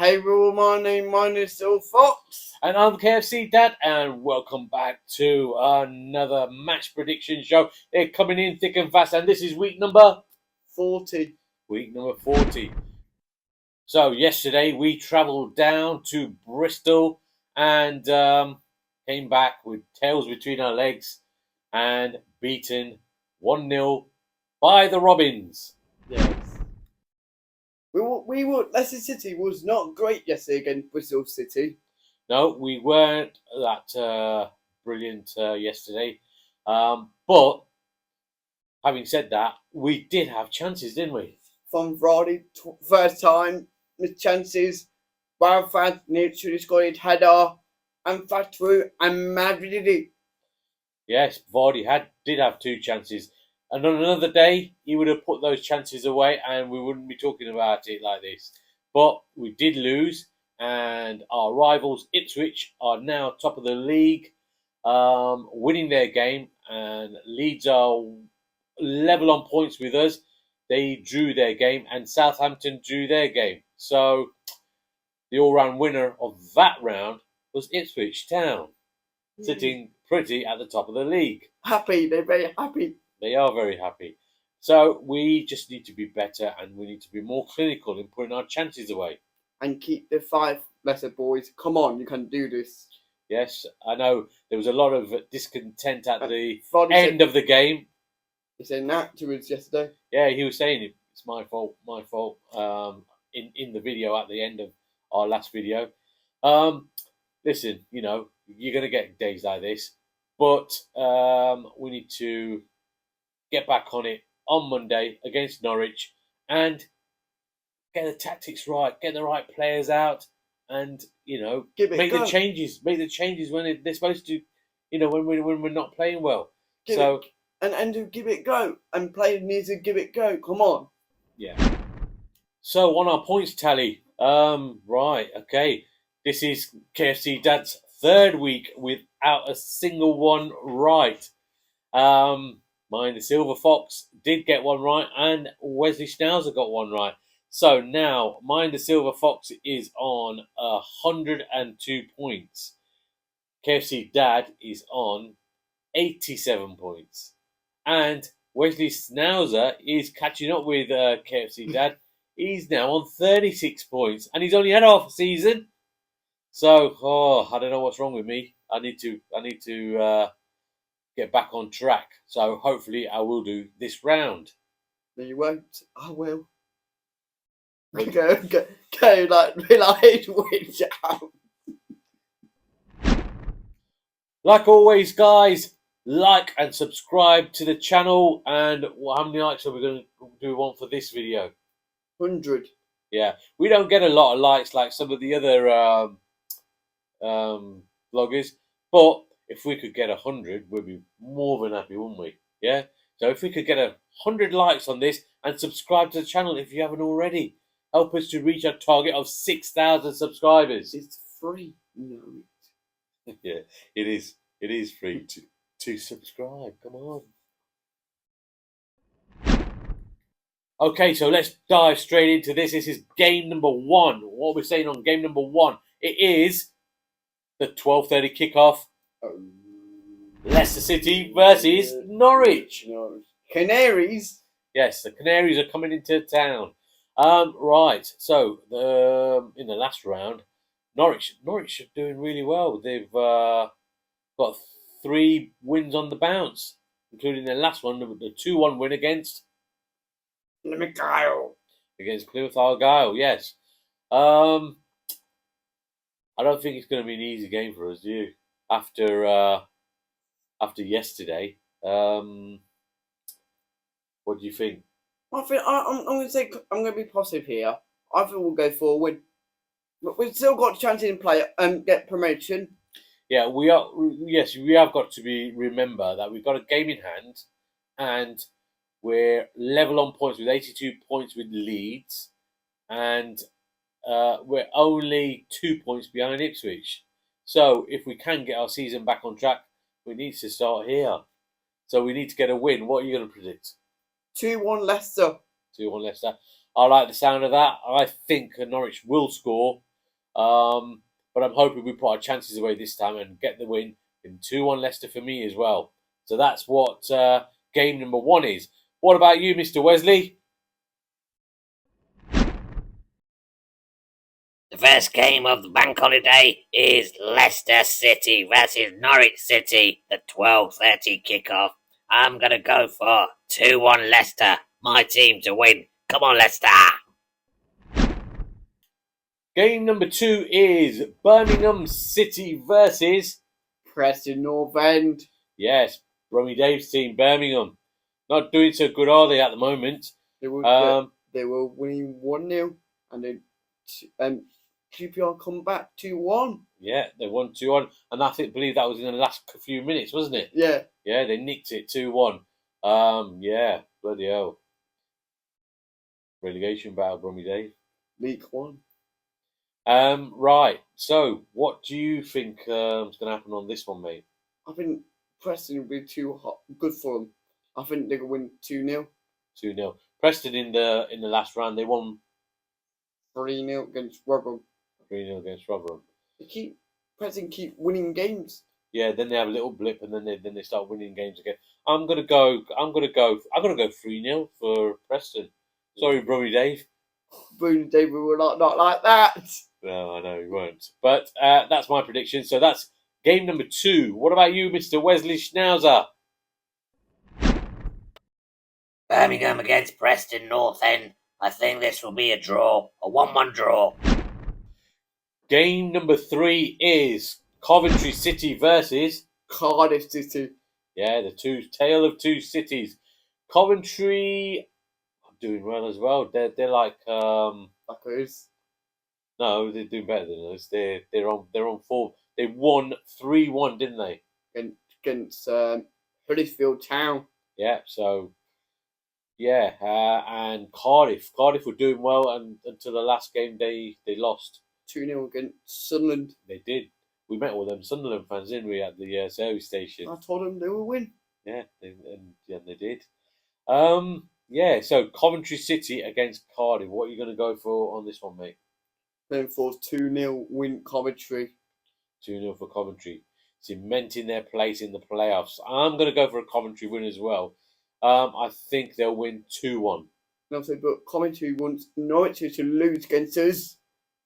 Hey everyone, my name is Phil Fox. And I'm KFC Dad, and welcome back to another match prediction show. They're coming in thick and fast, and this is week number 40. Week number 40. So yesterday we travelled down to Bristol and came back with tails between our legs and beaten 1-0 by the Robins. Yes. Leicester City was not great yesterday against Bristol City. No, we weren't that brilliant yesterday. But having said that, we did have chances, didn't we? From Friday, first time, with chances. Wildfad literally scored his header and fast through and Madrid did it. Yes, Vardy did have two chances. And on another day, he would have put those chances away and we wouldn't be talking about it like this. But we did lose, and our rivals, Ipswich, are now top of the league, winning their game, and Leeds are level on points with us. They drew their game, and Southampton drew their game. So the all-round winner of that round was Ipswich Town, sitting pretty at the top of the league. Happy, they're very happy. They are very happy. So we just need to be better, and we need to be more clinical in putting our chances away. And keep the 5 Leicester boys. Come on, you can do this. Yes, I know there was a lot of discontent at the Friday end of the game. He said that to us yesterday. Yeah, he was saying it's my fault. In the video at the end of our last video. Listen, you're going to get days like this, but we need to get back on it on Monday against Norwich and get the tactics right, get the right players out, and make the changes. Make the changes when they're supposed to. When we're not playing well. Give it go, and players need to give it go. Come on. Yeah. So on our points tally, right, okay, this is KFC Dad's third week without a single one right. Mine, the Silver Fox, did get one right, and Wesley Schnauzer got one right. So now, mine, the Silver Fox, is on 102 points. KFC Dad is on 87 points. And Wesley Schnauzer is catching up with KFC Dad. He's now on 36 points, and he's only had half a season. So, I don't know what's wrong with me. I need to get back on track. So hopefully I will do this round. No, you won't. I will. Go like witch out. Like always, guys, like and subscribe to the channel. And how many likes are we going to do one for this video? 100. Yeah, we don't get a lot of likes like some of the other vloggers, but if we could get 100, we'd be more than happy, wouldn't we? Yeah. So if we could get 100 likes on this and subscribe to the channel if you haven't already, help us to reach our target of 6,000 subscribers. It's free. No. Yeah, it is. It is free to subscribe. Come on. Okay, so let's dive straight into this. This is game number 1. What we're saying on game number 1, it is the 12:30 kickoff. Leicester City versus Norwich. Canaries. Yes, the Canaries are coming into town. Right. So in the last round, Norwich are doing really well. They've got 3 wins on the bounce, including their last one, the 2-1 win against Plymouth. Against Plymouth Argyle. Yes. I don't think it's going to be an easy game for us, do you? After yesterday, what do you think? I think I'm going to say I'm going to be positive here. I think we'll go forward. But we've still got a chance in play and get promotion. Yeah, we are. Yes, we have got to remember that we've got a game in hand, and we're level on points with 82 points with Leeds, and we're only 2 points behind Ipswich. So if we can get our season back on track, we need to start here. So we need to get a win. What are you going to predict? 2-1 Leicester. 2-1 Leicester. I like the sound of that. I think Norwich will score. But I'm hoping we put our chances away this time and get the win in 2-1 Leicester for me as well. So that's what game number 1 is. What about you, Mr. Wesley? The first game of the bank holiday is Leicester City versus Norwich City, the 12:30 kickoff. I'm going to go for 2-1 Leicester, my team to win. Come on, Leicester! Game number 2 is Birmingham City versus... Preston North End. Yes, Brommy Dave's team, Birmingham. Not doing so good, are they, at the moment? They were winning 1-0 and then QPR come back 2-1. Yeah, they won 2-1. And I believe that was in the last few minutes, wasn't it? Yeah. Yeah, they nicked it 2-1. Yeah, bloody hell. Relegation battle, Brommy Dave. League 1. Right. So, what do you think is going to happen on this one, mate? I think Preston will be too good for them. I think they can win 2-0. 2-0. Preston in the last round, they won 3-0 against Rotherham. 3-0 against Rotherham. Preston keep winning games. Yeah, then they have a little blip, and then they start winning games again. I'm gonna go 3-0 for Preston. Sorry, Brommy Dave. Brommy Dave will not like that. No, I know he won't. But that's my prediction. So that's game number 2. What about you, Mr. Wesley Schnauzer? Birmingham against Preston North End. I think this will be a draw, a 1-1 draw. Game number 3 is Coventry City versus Cardiff City. Yeah, the tale of two cities. Coventry are doing well as well. They're like Backers. No, they're doing better than us. They're on form. They won 3-1, didn't they? Against Huddersfield Town. Yeah. So yeah, and Cardiff were doing well, and until the last game they lost 2-0 against Sunderland. They did. We met all them Sunderland fans, didn't we, at the service station? I told them they would win. Yeah, they did. Yeah. So Coventry City against Cardiff. What are you going to go for on this one, mate? Going for 2-0 win Coventry. 2-0 for Coventry, cementing their place in the playoffs. I'm going to go for a Coventry win as well. I think they'll win 2-1. But Coventry wants Norwich to lose against us,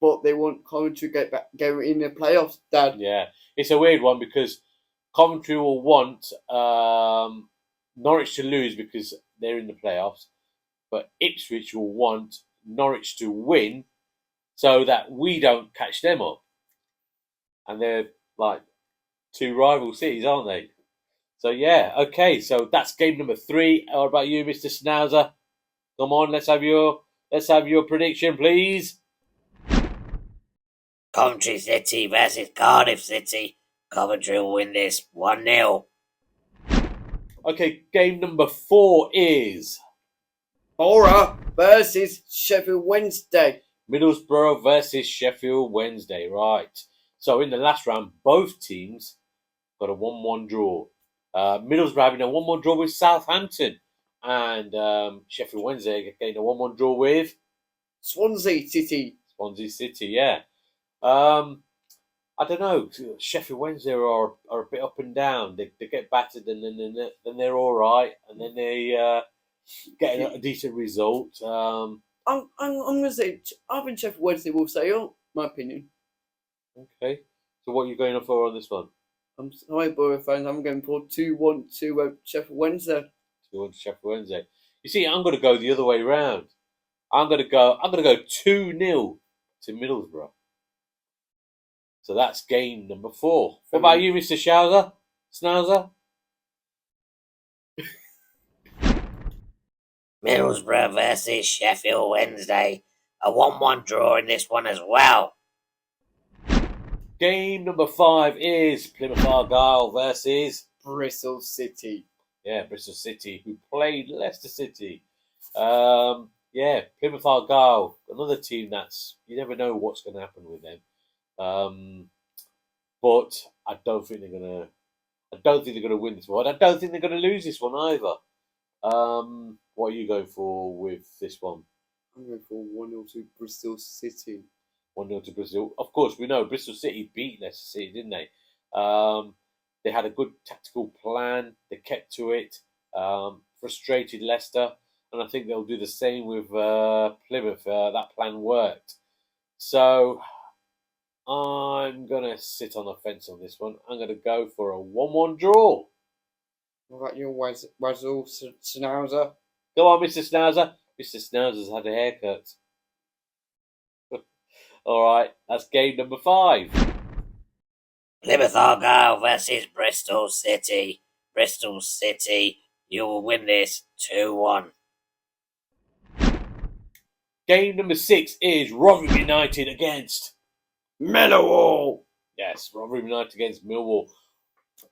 but they want Coventry to get in the playoffs, Dad. Yeah, it's a weird one because Coventry will want Norwich to lose because they're in the playoffs, but Ipswich will want Norwich to win so that we don't catch them up. And they're like two rival cities, aren't they? So yeah, okay. So that's game number 3. What about you, Mr. Schnauzer? Come on, let's have your prediction, please. Coventry City versus Cardiff City. Coventry will win this 1-0. Okay, game number 4 is Borough versus Sheffield Wednesday. Middlesbrough versus Sheffield Wednesday, right. So in the last round, both teams got a 1-1 draw. Middlesbrough having a 1-1 draw with Southampton, and Sheffield Wednesday getting a 1-1 draw with Swansea City. Swansea City, yeah. I don't know. Sheffield Wednesday are a bit up and down. They get battered, and then they're all right, and then they get a decent result. I'm going to say I think Sheffield Wednesday will sail. My opinion. Okay. So what are you going for on this one? I'm sorry, Borough fans. I'm going for 2-1 to Sheffield Wednesday. 2-1 to Sheffield Wednesday. You see, I'm going to go the other way round. I'm going to go 2-0 to Middlesbrough. So that's game number 4. What about you, Mr. Schnauzer? Middlesbrough versus Sheffield Wednesday. A 1-1 draw in this one as well. Game number 5 is Plymouth Argyle versus Bristol City. Yeah, Bristol City, who played Leicester City. Yeah, Plymouth Argyle, another team that's you never know what's going to happen with them. But I don't think they're gonna win this one. I don't think they're gonna lose this one either. What are you going for with this one? I'm going for 1-0 to Bristol City. 1-0 to Bristol. Of course, we know Bristol City beat Leicester City, didn't they? They had a good tactical plan. They kept to it. Frustrated Leicester. And I think they'll do the same with Plymouth. That plan worked. So I'm going to sit on the fence on this one. I'm going to go for a 1-1 draw. What about you, Wessel Schnauzer? Go on, Mr. Schnauzer. Mr. Schnauzer's had a haircut. All right, that's game number 5. Plymouth Argyle versus Bristol City. Bristol City, you will win this 2-1. Game number 6 is Rotherham United against Millwall. Yes, Rotherham United against Millwall.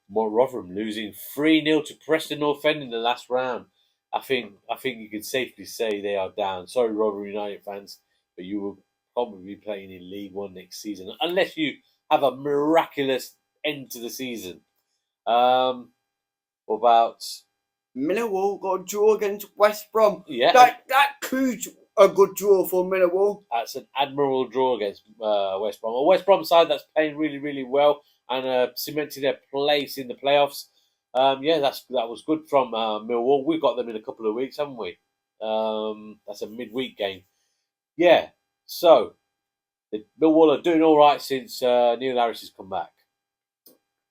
Rotherham losing 3-0 to Preston North End in the last round. I think you can safely say they are down. Sorry, Rotherham United fans, but you will probably be playing in League One next season, unless you have a miraculous end to the season. What about Millwall got a draw against West Brom. Yeah, That could a good draw for Millwall. that's an admirable draw against West Brom. A West Brom side that's playing really, really well and cementing their place in the playoffs. That was good from Millwall. We've got them in a couple of weeks, haven't we? That's a midweek game. Yeah, so the Millwall are doing all right since Neil Harris has come back.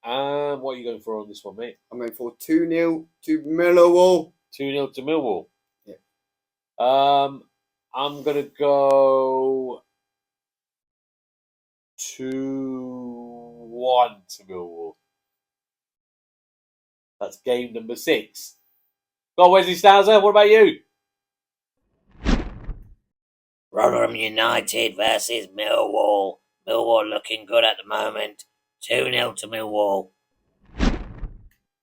And what are you going for on this one, mate? I'm going for 2-0 to Millwall. 2-0 to Millwall. Yeah. I'm going to go 2-1 to Millwall. That's game number 6. Go on, Wesley Schnauzer, what about you? Rotherham United versus Millwall. Millwall looking good at the moment. 2-0 to Millwall.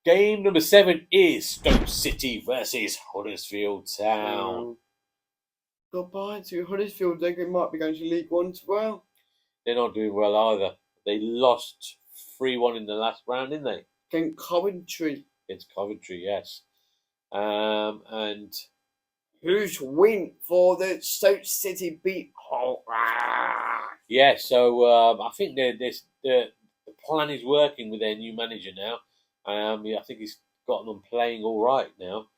Game number 7 is Stoke City versus Huddersfield Town. Goodbye to Huddersfield. They might be going to League One as well. They're not doing well either. They lost 3-1 in the last round, didn't they? Against Coventry. Against Coventry, yes. And Huge win for the Stoke City beat. yeah, so I think the plan is working with their new manager now. I think he's got them playing all right now.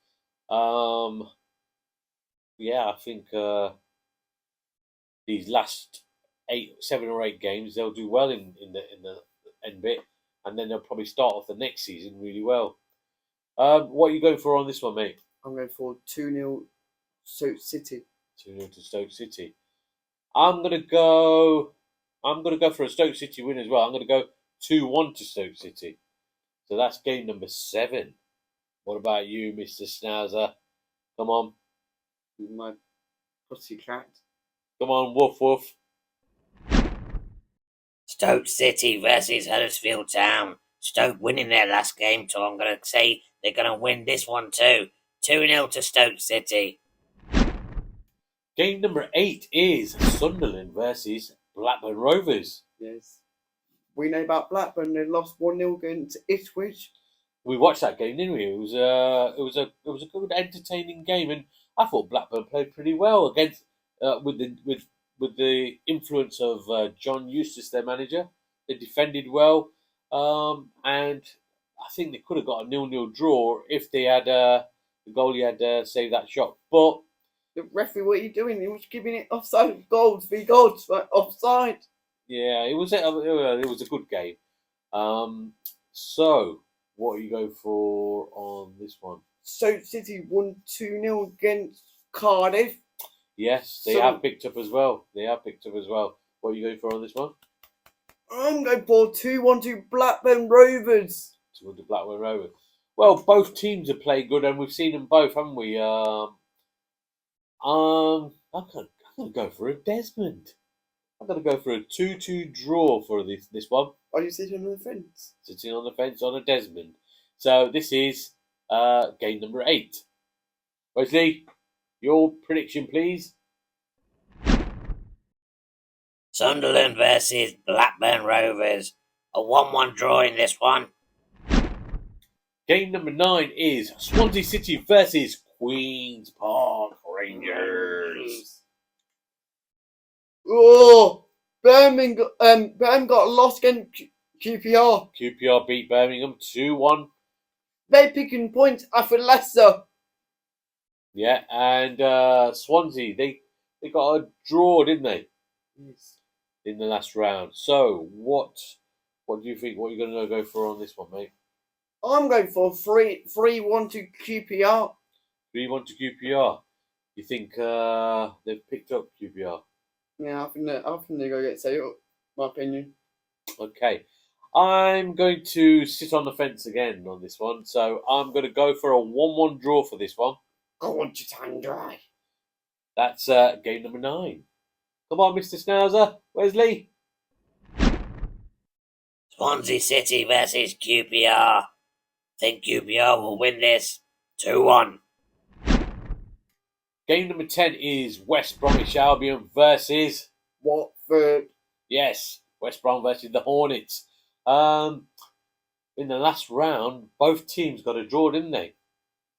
I think these last 7 or 8 games they'll do well in the end bit, and then they'll probably start off the next season really well. What are you going for on this one, mate? I'm going for 2-0 Stoke City. 2-0 to Stoke City. I'm gonna go for a Stoke City win as well. I'm gonna go 2-1 to Stoke City. So that's game number 7. What about you, Mr. Schnauzer? Come on. My pussycat. Come on, woof woof. Stoke City versus Huddersfield Town. Stoke winning their last game, so I'm going to say they're going to win this one too. 2-0 to Stoke City. Game number 8 is Sunderland versus Blackburn Rovers. Yes. We know about Blackburn. They lost 1-0 against Ipswich. We watched that game, didn't we? It was a good, entertaining game, and I thought Blackburn played pretty well against with the influence of John Eustace, their manager. They defended well, and I think they could have got a 0-0 draw if they had the goalie had saved that shot. But The referee, what are you doing? He was giving it offside goals, 3 goals, right? Offside. yeah, it was a good game. So what are you going for on this one? Stoke City won 2-0 against Cardiff. Yes, they have picked up as well. What are you going for on this one? I'm going for 2-1 to Blackburn Rovers. To the Blackburn Rovers. Well, both teams have played good, and we've seen them both, haven't we? I'm gonna go for a Desmond. I'm gonna go for a 2-2 draw for this one. Are you sitting on the fence? Sitting on the fence on a Desmond. So this is game number 8. Wesley, your prediction, please. Sunderland versus Blackburn Rovers. A 1-1 draw in this one. Game number 9 is Swansea City versus Queen's Park Rangers. Oh, Birmingham got a loss against QPR. QPR beat Birmingham 2-1. They're picking points after Leicester. Yeah, and Swansea, they got a draw, didn't they, Yes. in the last round? So what do you think? What are you going to go for on this one, mate? I'm going for 3-1 to QPR. 3-1 to QPR. You think they've picked up QPR? Yeah, I think they're going to get set up, my opinion. Okay. I'm going to sit on the fence again on this one. So I'm going to go for a 1-1 draw for this one. I want your tongue dry. That's game number 9. Come on, Mr. Schnauzer. Wesley. Swansea City versus QPR. Think QPR will win this 2-1. Game number 10 is West Bromwich Albion versus... Watford. Yes, West Brom versus the Hornets. In the last round, both teams got a draw, didn't they?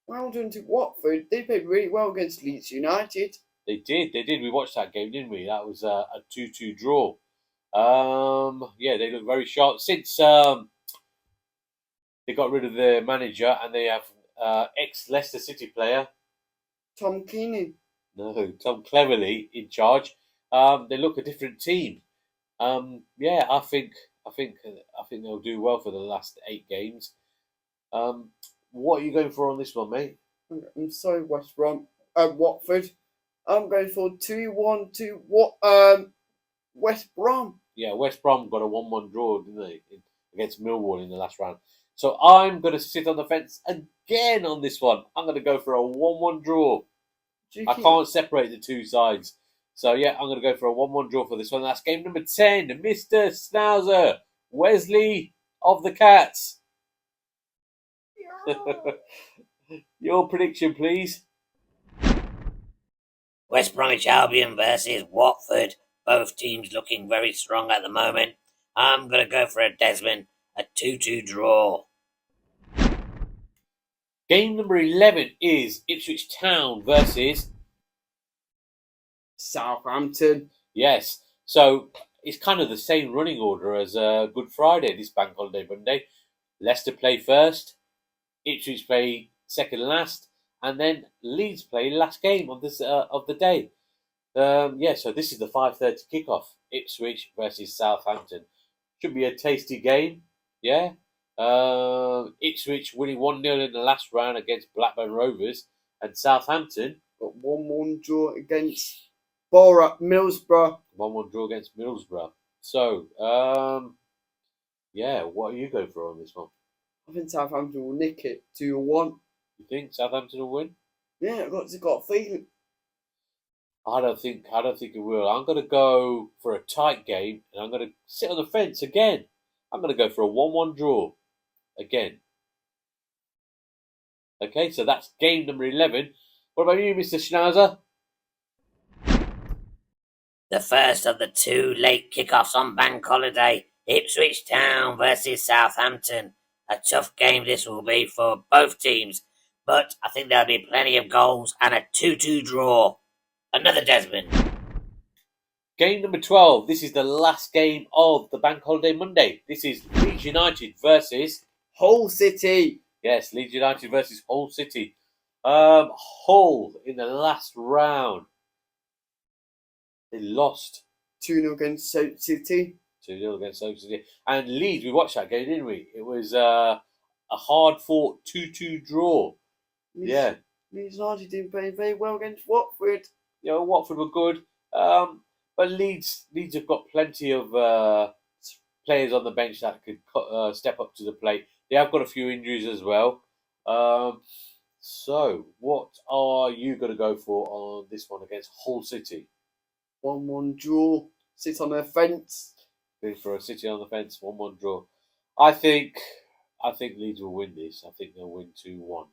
Well done to Watford. They played really well against Leeds United. They did. We watched that game, didn't we? That was a 2-2 draw. Yeah, they look very sharp. Since they got rid of their manager and they have ex-Leicester City player... Tom Keenan. No, Tom Cleverley in charge. They look a different team. Yeah, I think they'll do well for the last 8 games. What are you going for on this one, mate? I'm sorry, Watford. I'm going for 2-1 to West Brom. Yeah, West Brom got a 1-1 draw, didn't they, against Millwall in the last round. So I'm going to sit on the fence again on this one. I'm going to go for a 1-1 draw. I can't separate the two sides. So yeah, I'm going to go for a 1-1 draw for this one. That's game number 10. Mr. Schnauzer, Wesley of the Cats. Your prediction, please. West Bromwich Albion versus Watford. Both teams looking very strong at the moment. I'm going to go for a Desmond, a 2-2 draw. Game number 11 is Ipswich Town versus Southampton. Yes. So it's kind of the same running order as Good Friday, this Bank Holiday Monday. Leicester play first, Ipswich play second last, and then Leeds play last game of this of the day. Yeah, so this is the 5:30 kickoff. Ipswich versus Southampton. Should be a tasty game. Yeah. Ipswich winning 1-0 in the last round against Blackburn Rovers, and Southampton got 1-1 draw against Middlesbrough. 1-1 draw against Middlesbrough. So, yeah, what are you going for on this one? I think Southampton will nick it 2-1. You think Southampton will win? Yeah, I've got a feeling. I don't think it will. I'm going to go for a tight game, and I'm going to sit on the fence again. I'm going to go for a 1-1 draw again. Okay, so that's game number 11. What about you, Mr. Schnauzer? The first of the 2 late kickoffs on Bank Holiday. Ipswich Town versus Southampton. A tough game this will be for both teams, but I think there'll be plenty of goals and a 2-2 draw. Another Desmond. Game number 12. This is the last game of the Bank Holiday Monday. This is Leeds United versus Hull City. Yes, Leeds United versus Hull City. Hull in the last round. They lost 2-0 against Stoke City. 2-0 against Stoke City. And Leeds, we watched that game, didn't we? It was a hard-fought 2-2 draw. Yeah. Leeds United didn't play very well against Watford. You know, Watford were good. But Leeds have got plenty of players on the bench that could step up to the plate. They have got a few injuries as well. So, what are you going to go for on this one against Hull City? 1-1 draw. Sit on the fence. Going for a City on the fence, 1-1 draw. I think Leeds will win this. I think they'll win 2-1.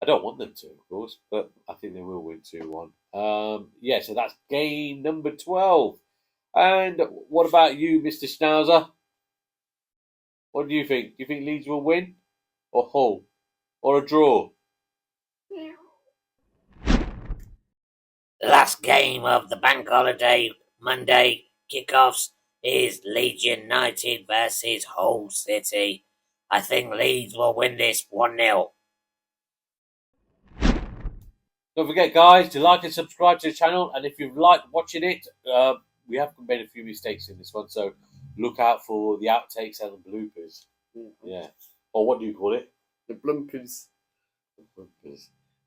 I don't want them to, of course, but I think they will win 2-1. Yeah, so that's game number 12. And what about you, Mr. Schnauzer? What do you think? Do you think Leeds will win? Or Hull? Or a draw? Last game of the Bank Holiday Monday kickoffs is Leeds United versus Hull City. I think Leeds will win this 1-0. Don't forget, guys, to like and subscribe to the channel. And if you've liked watching it, we have made a few mistakes in this one, so look out for the outtakes and the bloopers. Yeah. Or what do you call it? The bloopers.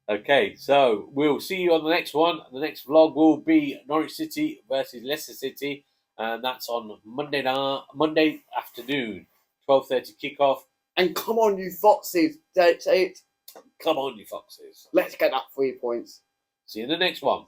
Okay, so we'll see you on the next one. The next vlog will be Norwich City versus Leicester City, and that's on Monday afternoon, 12:30 kickoff. And come on, you foxes. Say it. Come on, you foxes. Let's get that 3 points. See you in the next one.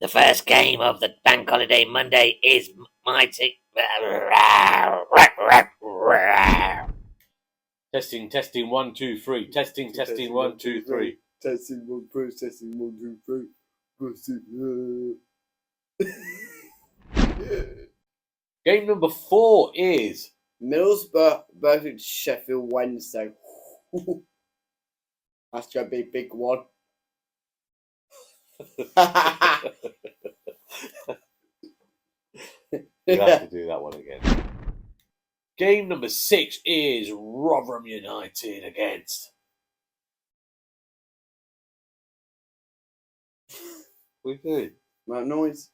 The first game of the Bank Holiday Monday is my team. Testing, 1, 2, 3. Testing, 1, 2, 3. Testing 1, 2, 3. Game number 4 is Middlesbrough versus Sheffield Wednesday. That's going to be a big one. You'll have to do that one again. Game number 6 is Rotherham United against. What are you doing? That noise.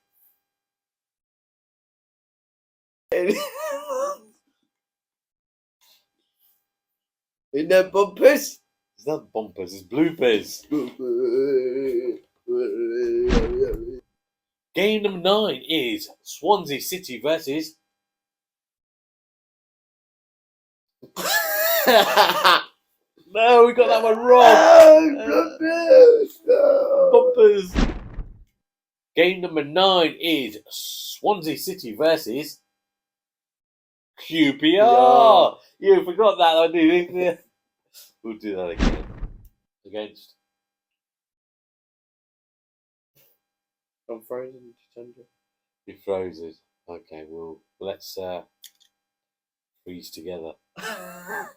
In the bumpers. It's not bumpers, it's bloopers. Game number 9 is Swansea City versus. No, we got that one wrong. Bumpers. Game number 9 is Swansea City versus QPR. You forgot that one, didn't you? We'll do that again. Against. I'm frozen. You froze it. Okay, well, let's freeze together. A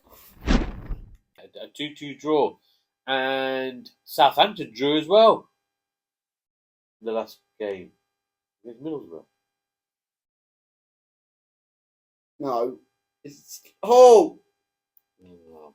2-2 draw. And Southampton drew as well. The last game against Middlesbrough. No. It's... Oh! Oh.